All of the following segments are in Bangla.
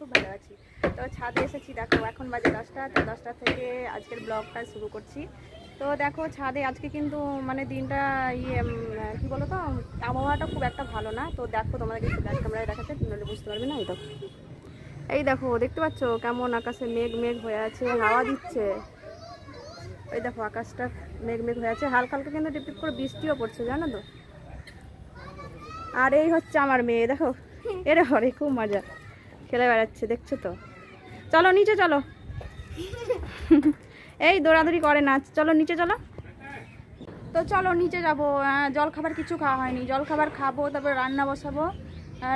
খুব ভালো আছি। তো ছাদে এসেছি, দেখো এখন বাজে 10টা, তো 10টা থেকে আজকের ব্লগটা শুরু করছি। তো দেখো ছাদে আজকে কিন্তু মানে দিনটা কি বলো তো, আবহাওয়াটা খুব একটা ভালো না। তো দেখো তোমাদেরকে ব্যাক ক্যামেরায় দেখাচ্ছে, নইলে বুঝতে পারবে না। এই দেখো দেখতে পাচ্ছ কেমন আকাশে মেঘ মেঘ হয়ে আছে, হাওয়া দিচ্ছে। এই দেখো আকাশটা মেঘ মেঘ হয়ে আছে, হালকা হালকা কিন্তু টিপ টিপ করে বৃষ্টিও পড়ছে, জানো তো। আর এই হচ্ছে আমার মেয়ে, দেখো এরে হরে খুব মজা খেলে বেড়াচ্ছে, দেখছো তো। চলো নিচে চলো, এই দৌড়াদৌড়ি করে না, চলো নিচে চলো। তো চলো নিচে যাবো, জল খাবার কিছু খাওয়া হয়নি, জল খাবার খাবো, তারপরে রান্না বসাবো।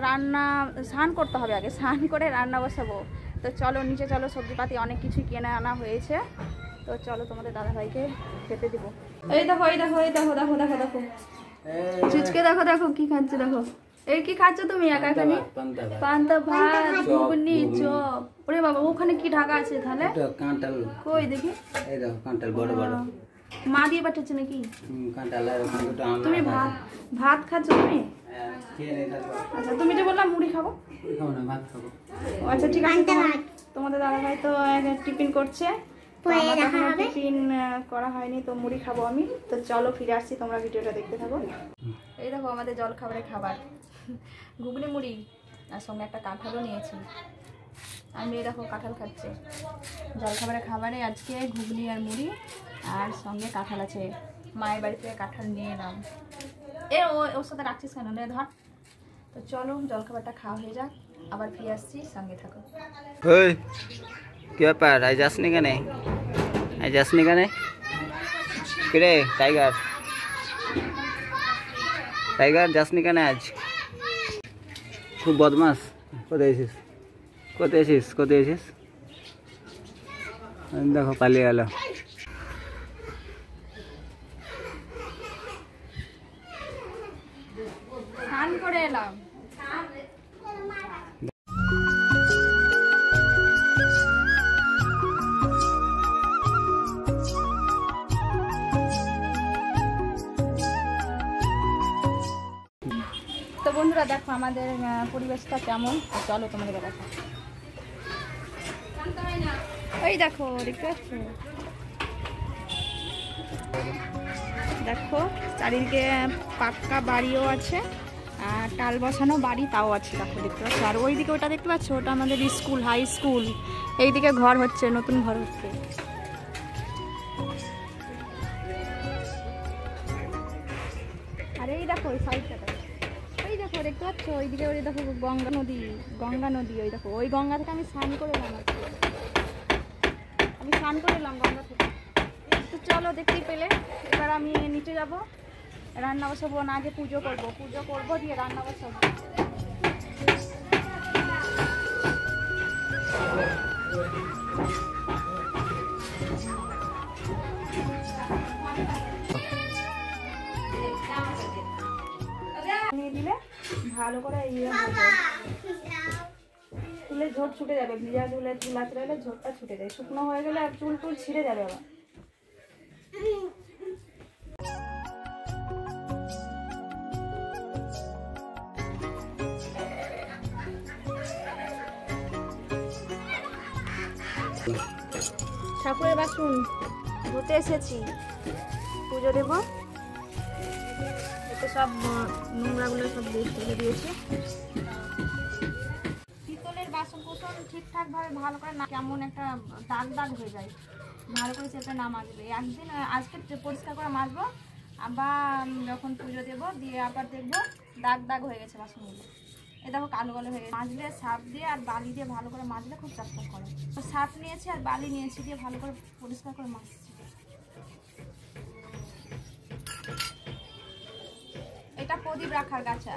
রান্না স্নান করতে হবে, আগে স্নান করে রান্না বসাবো। তো চলো নিচে চলো, সবজিপাতি অনেক কিছু কিনে আনা হয়েছে। তো চলো তোমাদের দাদাভাইকে খেতে দিব। এই দেখো এই দেখো এই দেখো দেখো দেখো দেখো চুচকে দেখো দেখো কি খাচ্ছে, দেখো এই কি খাচ্ছ তুমি একা এখানে? পান্তা ভাত, ঘুগনি, চপ। ওরে বাবা, ওখানে কি ঢাকা আছে তাহলে? কাঁঠাল কই দেখি। এই দেখো কাঁঠাল বড় বড় মা দিয়ে পাঠাচ্ছে নাকি? কাঁঠাল আর দুটো আম। তুমি ভাত খাচ্ছ তুমি? আচ্ছা, তুমি যে বললাম মুড়ি খাবো। খাবো না, ভাত খাবো। আচ্ছা ঠিক আছে, তোমাদের দাদাভাই তো টিফিন করছে, টিফিন করা হয়নি, তো মুড়ি খাবো আমি। তো চলো ফিরে আসছি, তোমরা ভিডিওটা দেখতে থাকো। এই দেখো আমাদের জল খাবারের খাবার, ঘুগনি মুড়ি আর সঙ্গে একটা কাঁঠালও নিয়েছি। আর মেয়ে দেখো কাঁঠাল খাচ্ছে। জল খাবারের খাবারে আজকে ঘুগনি আর মুড়ি আর সঙ্গে কাঁঠাল আছে, মায়ের বাড়ি থেকে কাঁঠাল নিয়ে এলাম। ওর সাথে রাখছিস কেন, নে ধর। তো চলো জলখাবারটা খাওয়া হয়ে যাক, আবার ফিরে আসছি, সঙ্গে থাকো। কি ব্যাপার, আজ যাসনি কেন? আজ যাসনি কেন? কিরে টাইগার, টাইগার যাসনি কেন আজ? খুব বদমাস। কোথায় এসিস, কোথায় এসিস, কোথায় এসিস? দেখো পালিয়ে গেল। স্নান করে এলাম। তো বন্ধুরা দেখো আমাদের পরিবেশটা কেমন, চলো তোমাদের দেখা। ওই দেখো দেখতে পাচ্ছ, দেখো চারিদিকে পাক্কা বাড়িও আছে, আর টাল বসানো বাড়ি তাও আছে, দেখো দেখতে পাচ্ছ। আর ওইদিকে ওটা দেখতে পাচ্ছ, ওটা আমাদের স্কুল, হাই স্কুল। এইদিকে ঘর হচ্ছে, নতুন ঘর হচ্ছে। আর এই দেখো ওই সাইডটা, ওই দেখো দেখতে পাচ্ছ ওইদিকে, ওই দেখো গঙ্গা নদী, গঙ্গা নদী। ওই দেখো ওই গঙ্গা থেকে আমি স্নান করে এলাম, আমি স্নান করে এলাম গঙ্গা থেকে। তো চলো দেখতেই পেলে, এবার আমি নিচে যাব, রান্না বসাবো। না আগে পুজো করবো, পুজো করবো দিয়ে রান্না বসাবো। নিয়ে দিলে ভালো করে চুলের ঝোট ছুটে যাবে, ভিজা চুলে চুল আঁচড়ালে ঝোটটা ছুটে যায়, শুকনো হয়ে গেলে আর চুল টুল ছিঁড়ে যাবে আবার। ঠাকুরের বাসন ধুতে এসেছি, পুজো দেব। এতে সব নোংরাগুলো সব ফেলে দিয়েছি। পিতলের বাসন কোসন ঠিকঠাক ভাবে ভালো করে না, কেমন একটা দাগ দাগ হয়ে যায়, ভালো করে চেপে না মাজলে। একদিন আজকে পরিষ্কার করে মাজবো, আবার যখন পুজো দেবো দিয়ে আবার দেখবো দাগ দাগ হয়ে গেছে বাসনগুলো। এ দেখো কালো কালো হয়ে গেছে। মাজলে সার্ফ দিয়ে আর বালি দিয়ে ভালো করে মাজলে খুব চকচক করে। তো সার্ফ নিয়েছি আর বালি নিয়েছি, দিয়ে ভালো করে পরিষ্কার করে মাজছি। এটা প্রদীপ রাখার গাছা।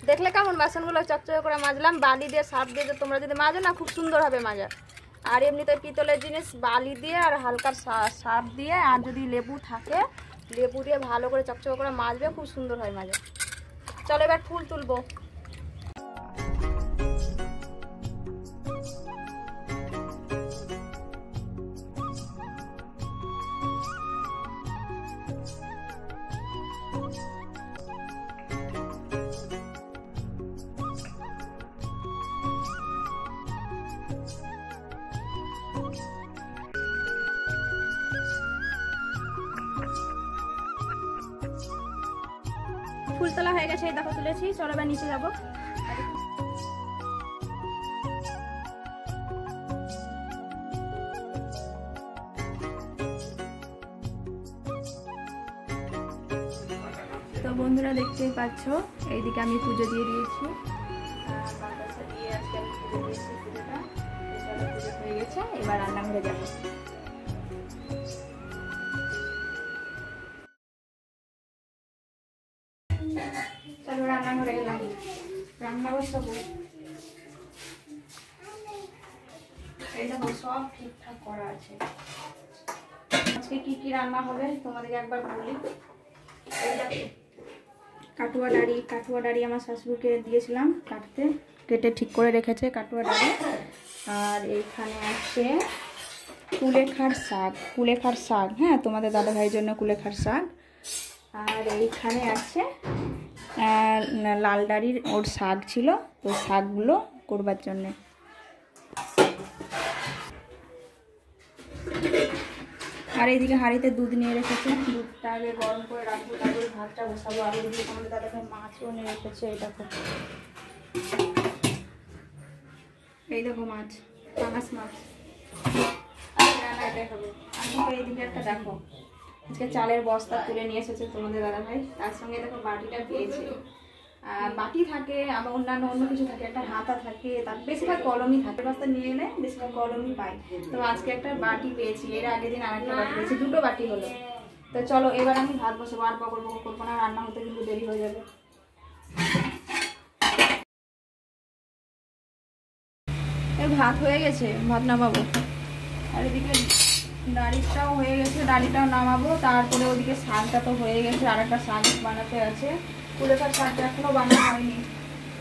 দেখলে কেমন বাসনগুলো চকচকে করে মাজলাম, বালি দিয়ে সার্ফ দিয়ে। তোমরা যদি মাজো না খুব সুন্দর হবে মাজা। আর এমনিতে পিতলের জিনিস বালি দিয়ে আর হালকা সার্ফ দিয়ে, আর যদি লেবু থাকে লেবু দিয়ে ভালো করে চকচকে করে মাজবে, খুব সুন্দর হয় মাজা। চলো এবার ফুল তুলবো। ফুল তোলা হয়ে গেছে, এই দেখো তুলেছি। চলো এবার নিচে যাবো। তো বন্ধুরা দেখতেই পাচ্ছ, এইদিকে আমি পুজো দিয়ে দিয়েছি, বাতাসা দিয়ে আজকে আমি পুজো দিয়েছি পুজোটা। পুজো হয়ে গেছে, এবার রান্নাঘরে যাবো। চলো রান্নাঘরে গেলাম, রান্না বসাবো। এই দেখো সব ঠিকঠাক করা আছে। আজকে কি কি রান্না হবে তোমাদেরকে একবার বলি। এই দেখো কাটুয়া ডাড়ি আমার শাশুড়িকে দিয়েছিলাম কাটতে, কেটে ঠিক করে রেখেছে কাটুয়া ডাড়ি। আর এইখানে আছে কুলেখাড় শাক, হ্যাঁ তোমাদের দাদা ভাইয়ের জন্য কুলেখাড় শাক। আর এইখানে আছে লাল ডাড়ির ওর শাক ছিল, তো শাকগুলো করবার জন্যে। আর এইদিকে হাঁড়িতে দুধ নিয়ে রেখেছে, দুধটা আগে গরম করে রাখবো, তারপরে ভাতটা বসাবো। আর এইদিকে আমাদের দাদা ভাই মাছও নিয়ে রেখেছে, এই দেখো, এই দেখো মাছ, পাঙাশ মাছ। এটাই খাবো। আমি এইদিকে একটা দেখো, আজকে চালের বস্তা তুলে নিয়ে এসেছে তোমাদের দাদা ভাই, তার সঙ্গে দেখো বাটিটা পেয়েছে। বাটি থাকে, আবার অন্য কিছু থাকে, একটা হাতা থাকে, তার বেশিরভাগ কলমই থাকে। বস্তা নিয়ে এলে বেশিরভাগ কলমই পাই। তো আজকে একটা বাটি পেয়েছি, এর আগের দিন আরেকটা বাটি পেয়েছি, দুটো বাটি হলো। তো চলো এবার আমি ভাত বসাবো, আর বকর করবো না, রান্না হতে কিন্তু দেরি হয়ে যাবে। ভাত হয়ে গেছে, ভাত নামাবো। আর এদিকে ডাড়িটাও হয়ে গেছে, ডাড়িটাও নামাবো। তারপরে ওদিকে শাকটা তো হয়ে গেছে, আর একটা শাক বানাতে আছে, কুলেখাড় শাকটা এখনো বানানো হয়নি।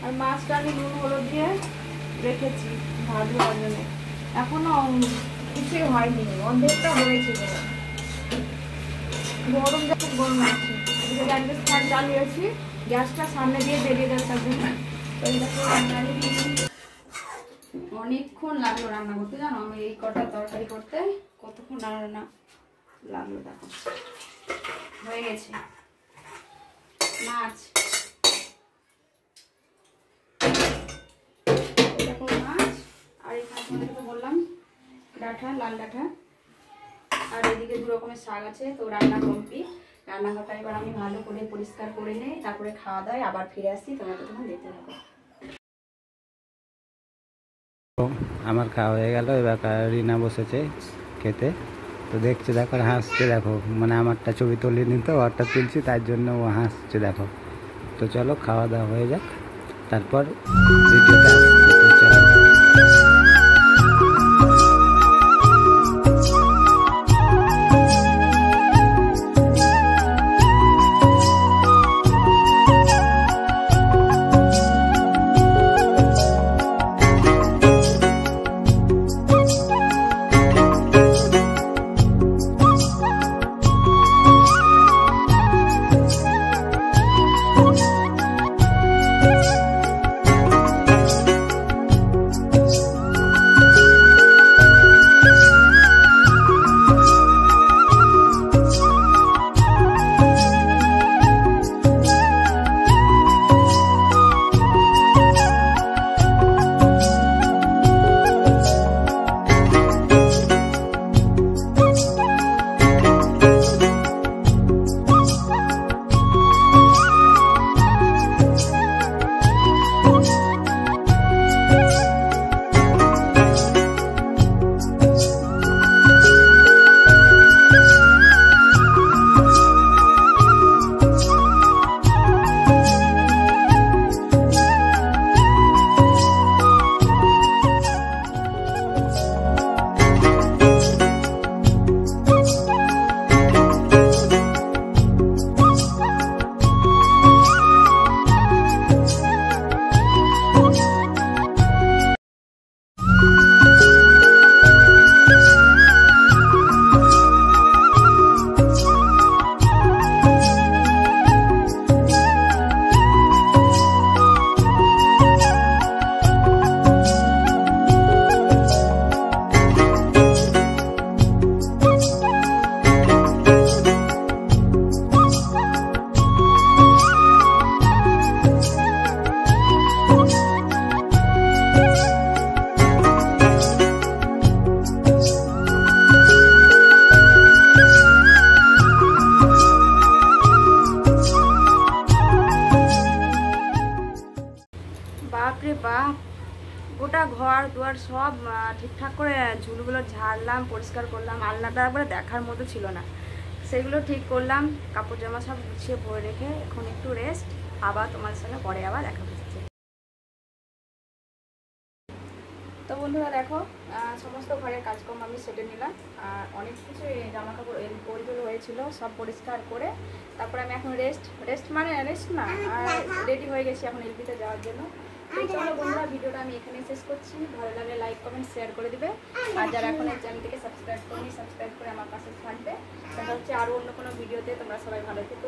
আর মাছটা আমি নুন হলুদ দিয়ে রেখেছি ভাজবার জন্য, এখনো কিছুই হয়নি, অর্ধেকটা হয়েছে। গরম যা খুব গরম লাগছে। গ্যাস ফ্যান চালিয়েছি, গ্যাসটা সামনে দিয়ে বেরিয়ে যাবে তার জন্য। অনেকক্ষণ লাগলো রান্না করতে, জানো আমি এই কটা তরকারি করতে কতক্ষণ রান্না লাগলো। দেখো হয়ে গেছে মাছ, দেখো মাছ। আর এখানে তোমাদেরকে বললাম ডাঁটা, লাল ডাঁটা। আর এদিকে দু রকমের শাক আছে। তো রান্না কমপ্লিট, রান্নাঘরটা এবার আমি ভালো করে পরিষ্কার করে নেই, তারপরে খাওয়া দাওয়া আবার ফিরে আসছি, তোমাকে তখন দেখতে থাকো। আমার খাওয়া হয়ে গেল, এবার রিনা বসেছে খেতে। তো দেখছে, দেখো হাসছে, দেখো মানে আমারটা ছবি তুলিনি তো, ওরটা তুলছি, তার জন্য ও হাসছে দেখো। তো চলো খাওয়া দাওয়া হয়ে যাক, তারপর ভিডিওটা চলো। তারপর সব ঠিকঠাক করে ঝুলগুলো ঝাড়লাম, পরিষ্কার করলাম। আলনাটা একবারে দেখার মতো ছিল না, সেগুলো ঠিক করলাম। কাপড় জামা সব গুছিয়ে ভরে রেখে এখন একটু রেস্ট। আবার তোমার সঙ্গে পরে আবার দেখা হচ্ছে। তো বন্ধুরা দেখো, সমস্ত ঘরের কাজকর্ম আমি সেটে নিলাম। আর অনেক কিছু জামা কাপড় পরিধুলো হয়েছিল, সব পরিষ্কার করে তারপরে আমি এখন রেস্ট না, রেডি হয়ে গেছি এখন এলপিতে যাওয়ার জন্য। তো চলো বন্ধুরা, ভিডিওটা আমি এখানে শেষ করছি। ভালো লাগলে লাইক কমেন্ট শেয়ার করে দিবে। আর যারা এখন এই চ্যানেলটিকে সাবস্ক্রাইব করেনি, সাবস্ক্রাইব করে আমার পাশে থাকবে। দেখা হচ্ছে আরও অন্য কোনো ভিডিওতে। তোমরা সবাই ভালো থেকো।